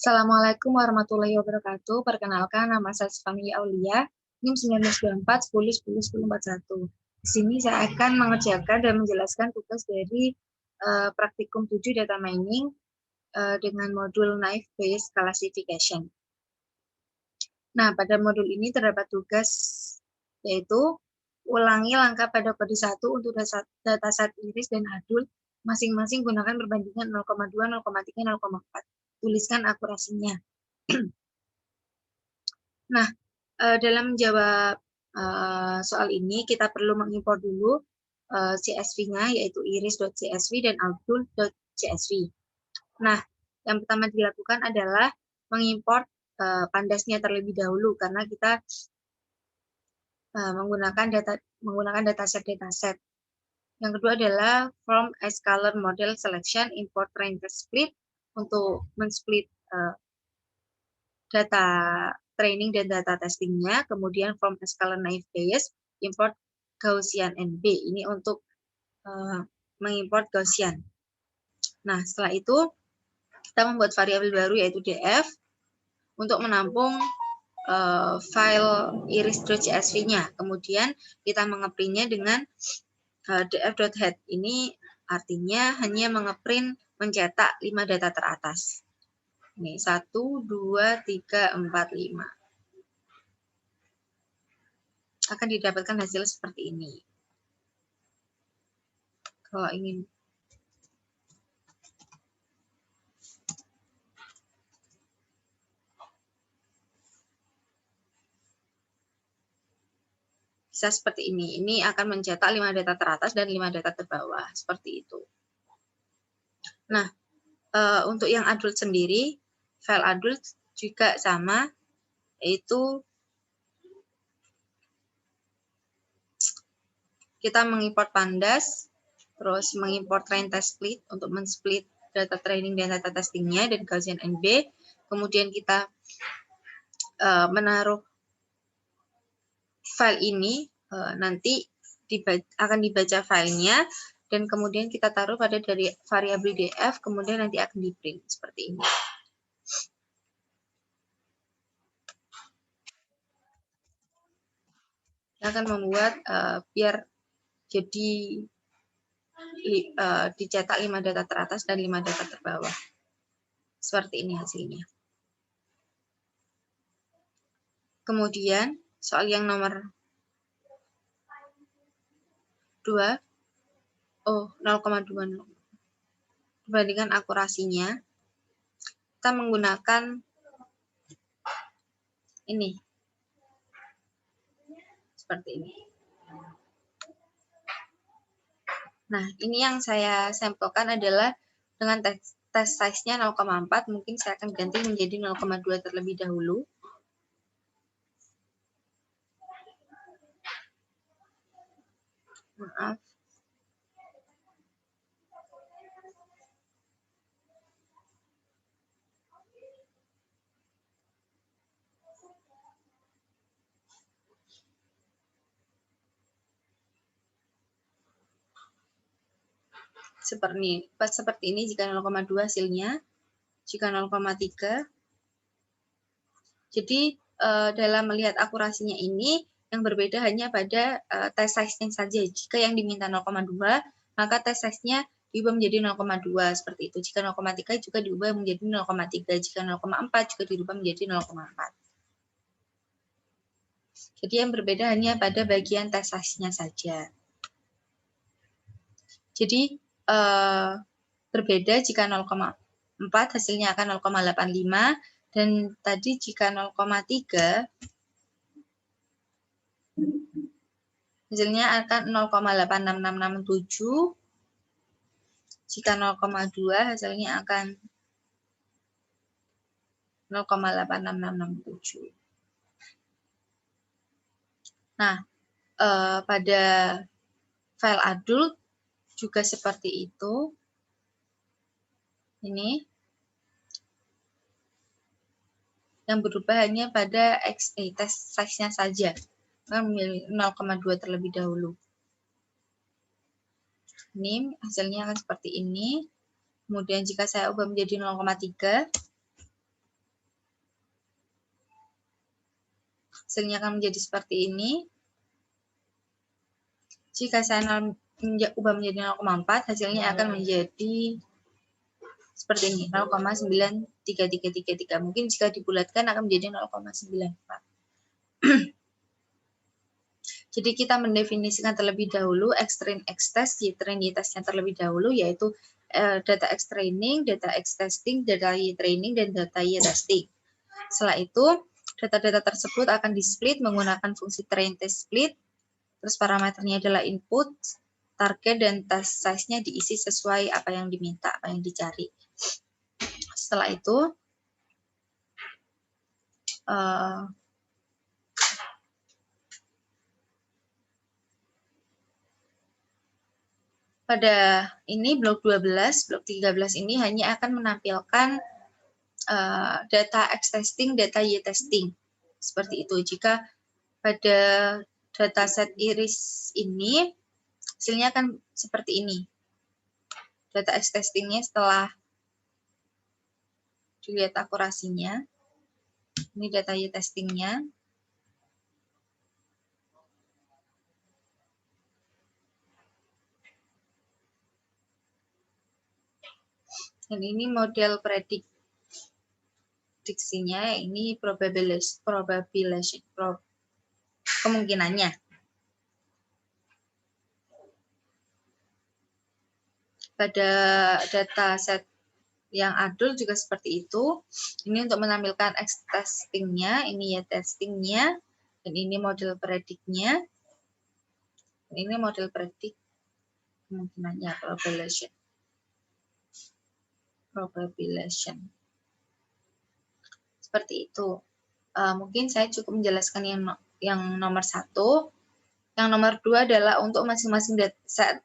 Assalamualaikum warahmatullahi wabarakatuh. Perkenalkan, nama saya Sifani Aulia, NIM 1924 10 10 10 41. Di sini saya akan mengerjakan dan menjelaskan tugas dari praktikum 7 data mining dengan modul Naive Bayes Classification. Nah, pada modul ini terdapat tugas yaitu ulangi langkah pada kode 1 untuk dataset iris dan adult masing-masing gunakan perbandingan 0,2, 0,3, 0,4. Tuliskan akurasinya. Nah, dalam menjawab soal ini kita perlu mengimpor dulu CSV-nya, yaitu iris.csv dan adult.csv. Nah, yang pertama dilakukan adalah mengimpor pandasnya terlebih dahulu karena kita menggunakan dataset. Yang kedua adalah from a scalar model selection import train test split untuk men-split data training dan data testingnya, kemudian from a scalar naive Bayes import Gaussian NB, ini untuk mengimport Gaussian. Nah, setelah itu kita membuat variabel baru yaitu df untuk menampung file iris.csv-nya. Kemudian kita mengeprintnya dengan df.head. Ini artinya hanya mencetak 5 data teratas. Ini 1, 2, 3, 4, 5. Akan didapatkan hasil seperti ini. Kalau ingin bisa seperti ini. Ini akan mencetak 5 data teratas dan 5 data terbawah, seperti itu. Nah, untuk yang adult sendiri, file adult juga sama, yaitu kita mengimport pandas, terus mengimport train test split untuk men-split data training dan data testingnya dan Gaussian NB. Kemudian kita menaruh file ini, nanti akan dibaca filenya, dan kemudian kita taruh pada dari variabel df, kemudian nanti akan di-print seperti ini. Kita akan membuat biar jadi dicetak 5 data teratas dan 5 data terbawah. Seperti ini hasilnya. Kemudian soal yang nomor 2, 0,2. Perbandingan akurasinya, kita menggunakan ini. Seperti ini. Nah, ini yang saya sampelkan adalah dengan test size-nya 0,4, mungkin saya akan ganti menjadi 0,2 terlebih dahulu. Maaf. Seperti ini jika 0,2 hasilnya, jika 0,3. Jadi dalam melihat akurasinya ini, yang berbeda hanya pada test size-nya saja. Jika yang diminta 0,2, maka test size-nya diubah menjadi 0,2 seperti itu. Jika 0,3 juga diubah menjadi 0,3. Jika 0,4 juga diubah menjadi 0,4. Jadi yang berbeda hanya pada bagian test size-nya saja. Jadi berbeda jika 0,4 hasilnya akan 0,85, dan tadi jika 0,3 hasilnya akan 0,86667. Jika 0,2 hasilnya akan 0,86667. Nah, pada file adult juga seperti itu. Ini yang berubah hanya pada test size-nya saja. Memilih 0,2 terlebih dahulu. Ini hasilnya akan seperti ini. Kemudian jika saya ubah menjadi 0,3, Hasilnya akan menjadi seperti ini. Jika saya ubah menjadi 0,4, hasilnya akan menjadi seperti ini, 0,93333. Mungkin jika dibulatkan akan menjadi 0,94. Jadi kita mendefinisikan terlebih dahulu X-train, X-test, Y-train, Y-testnya terlebih dahulu, yaitu data X-training, data X-testing, data Y-training, dan data Y-testing. Setelah itu, data-data tersebut akan di-split menggunakan fungsi train test split, terus parameternya adalah input, target, dan task size-nya diisi sesuai apa yang diminta, apa yang dicari. Setelah itu, pada ini blok 12, blok 13 ini hanya akan menampilkan data X-testing, data Y-testing. Seperti itu. Jika pada dataset iris ini, hasilnya akan seperti ini. Data X-testingnya setelah dilihat akurasinya, ini data Y-testingnya. Dan ini model prediksinya, ini kemungkinannya. Pada dataset yang adul juga seperti itu. Ini untuk menampilkan X-testingnya, ini Y-testingnya, dan ini model prediknya. Dan ini model predik kemungkinannya, probabilization. Seperti itu. Mungkin saya cukup menjelaskan yang nomor 1. Yang nomor 2 adalah untuk masing-masing dataset.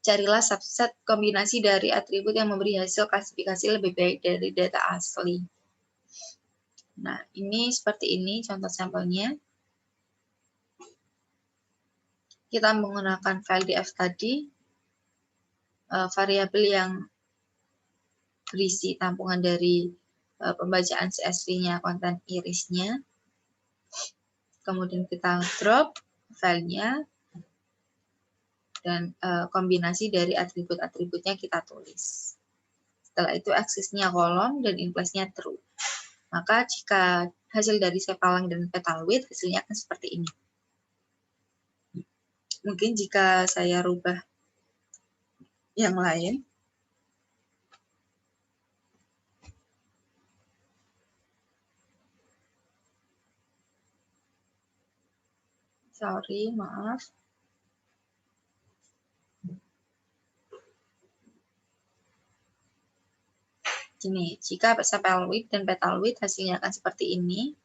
Carilah subset kombinasi dari atribut yang memberi hasil klasifikasi lebih baik dari data asli. Nah, ini seperti ini contoh sampelnya. Kita menggunakan file df tadi, variabel yang berisi tampungan dari pembacaan CSV-nya, konten irisnya. Kemudian kita drop filenya, dan kombinasi dari atribut-atributnya kita tulis. Setelah itu aksesnya kolom dan in-place-nya true. Maka jika hasil dari sepalang dan petal width, hasilnya akan seperti ini. Mungkin jika saya rubah yang lain, sorry, maaf. Gini, jika sepal width dan petal width hasilnya akan seperti ini.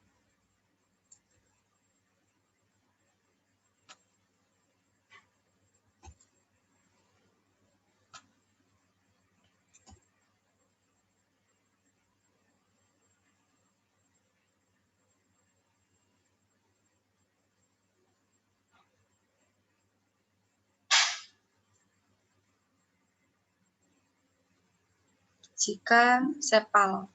Jika sepal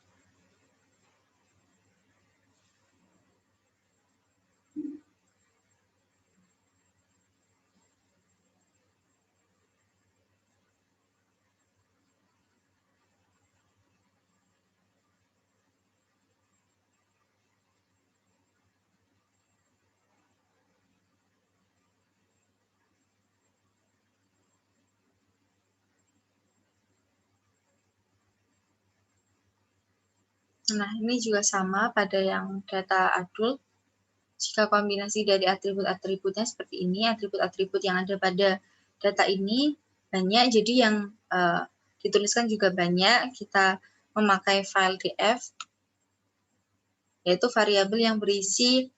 Nah, ini juga sama pada yang data adult. Jika kombinasi dari atribut-atributnya seperti ini, atribut-atribut yang ada pada data ini banyak, jadi yang dituliskan juga banyak. Kita memakai file df, yaitu variabel yang berisi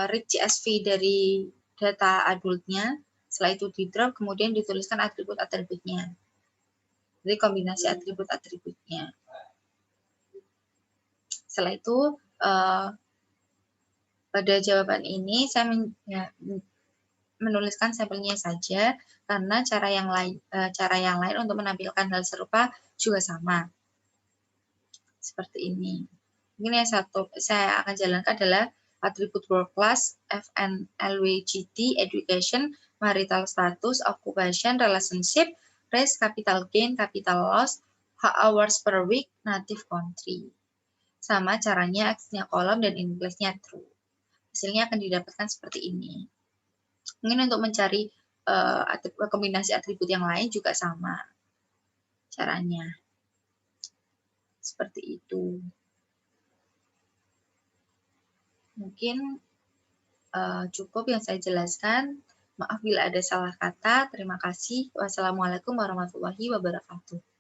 read CSV dari data adultnya. Setelah itu di drop, kemudian dituliskan atribut-atributnya. Jadi kombinasi atribut-atributnya. Setelah itu, pada jawaban ini saya menuliskan sampelnya saja, karena cara yang lain untuk menampilkan hal serupa juga sama. Seperti ini. Mungkin yang satu saya akan jalankan adalah atribut work class, FNLWGT, education, marital status, occupation, relationship, race, capital gain, capital loss, hours per week, native country. Sama caranya X-nya kolom dan English-nya true. Hasilnya akan didapatkan seperti ini. Mungkin untuk mencari kombinasi atribut yang lain juga sama caranya. Seperti itu. Mungkin cukup yang saya jelaskan. Maaf bila ada salah kata. Terima kasih. Wassalamualaikum warahmatullahi wabarakatuh.